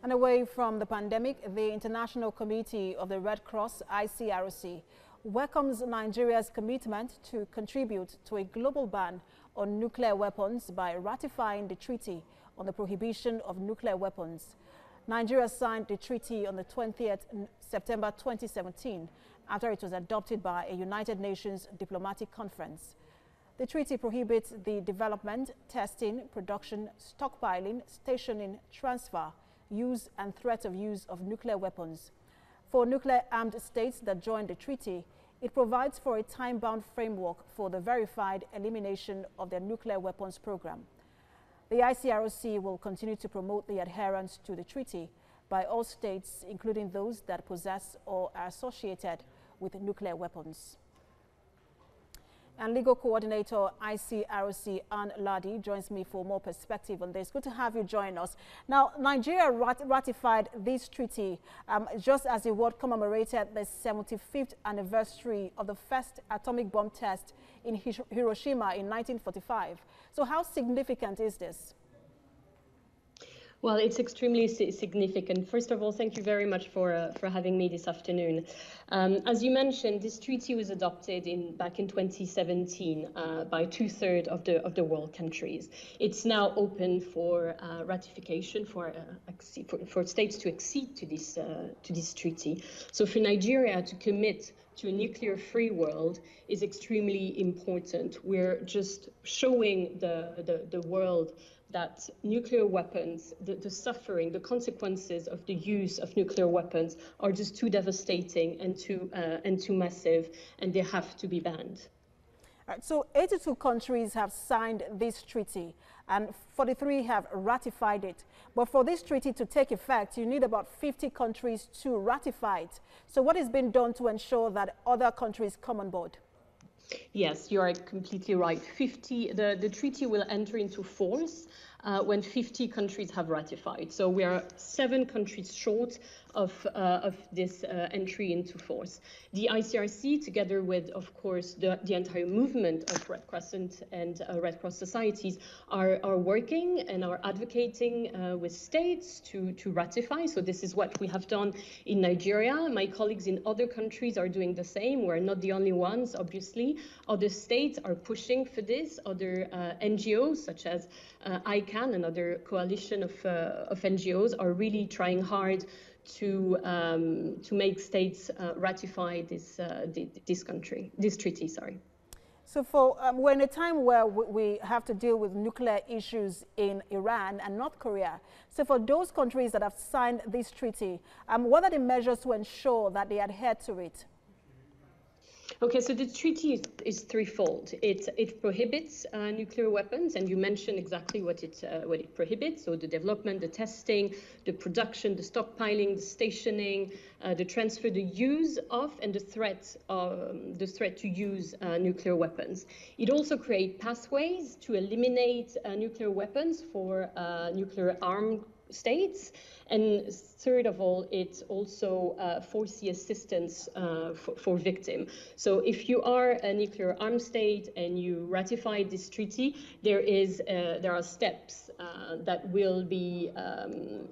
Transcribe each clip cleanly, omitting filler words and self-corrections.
And away from the pandemic, the International Committee of the Red Cross, ICRC, welcomes Nigeria's commitment to contribute to a global ban on nuclear weapons by ratifying the Treaty on the Prohibition of Nuclear Weapons. Nigeria signed the treaty on the 20th September 2017 after it was adopted by a United Nations diplomatic conference. The treaty prohibits the development, testing, production, stockpiling, stationing, transfer, use and threat of use of nuclear weapons. For nuclear-armed states that joined the treaty, it provides for a time-bound framework for the verified elimination of their nuclear weapons program. The ICRC will continue to promote the adherence to the treaty by all states, including those that possess or are associated with nuclear weapons. And legal coordinator ICRC Anne Lardy joins me for more perspective on this. Good to have you join us. Now, Nigeria ratified this treaty just as the world commemorated the 75th anniversary of the first atomic bomb test in Hiroshima in 1945. So how significant is this? Well, it's extremely significant. First of all, thank you very much for having me this afternoon. As you mentioned, this treaty was adopted back in 2017 by 2/3 of the world countries. It's now open for ratification for states to accede to this treaty. So for Nigeria to commit to a nuclear-free world is extremely important. We're just showing the world that nuclear weapons, the suffering, the consequences of the use of nuclear weapons are just too devastating and too massive, and they have to be banned. All right, so 82 countries have signed this treaty and 43 have ratified it. But for this treaty to take effect, you need about 50 countries to ratify it. So what is being done to ensure that other countries come on board? Yes, you are completely right. The treaty will enter into force when 50 countries have ratified. So we are 7 countries short of this entry into force. The ICRC, together with, of course, the entire movement of Red Crescent and Red Cross societies, are working and are advocating with states to ratify. So this is what we have done in Nigeria. My colleagues in other countries are doing the same. We're not the only ones, obviously. Other states are pushing for this. Other NGOs, such as ICANN, another coalition of NGOs, are really trying hard to make states ratify this treaty. Sorry. So we're in a time where we have to deal with nuclear issues in Iran and North Korea. So for those countries that have signed this treaty, what are the measures to ensure that they adhere to it? Okay, so the treaty is threefold. It prohibits nuclear weapons, and you mentioned exactly what it prohibits. So the development, the testing, the production, the stockpiling, the stationing, the transfer, the use of, and the threat to use nuclear weapons. It also creates pathways to eliminate nuclear weapons for nuclear armed states. And third of all, it also foresees assistance for victims. So if you are a nuclear armed state and you ratify this treaty, there are steps that will be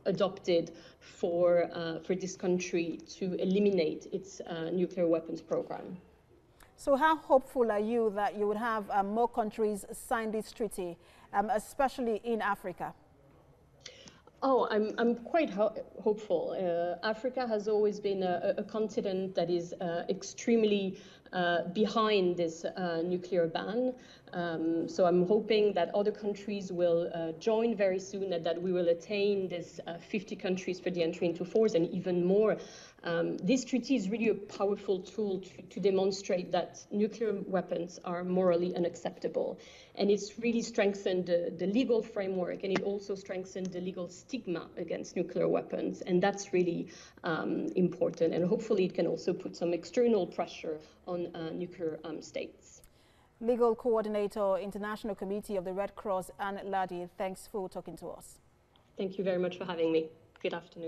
adopted for this country to eliminate its nuclear weapons program. So how hopeful are you that you would have more countries sign this treaty, especially in Africa? Oh, I'm quite hopeful. Africa has always been a continent that is extremely behind this nuclear ban. So I'm hoping that other countries will join very soon and that we will attain this 50 countries for the entry into force and even more. This treaty is really a powerful tool to demonstrate that nuclear weapons are morally unacceptable. And it's really strengthened the legal framework, and it also strengthened the legal stigma against nuclear weapons. And that's really important. And hopefully it can also put some external pressure on nuclear states. Legal Coordinator, International Committee of the Red Cross, Anne Lardy, thanks for talking to us. Thank you very much for having me. Good afternoon.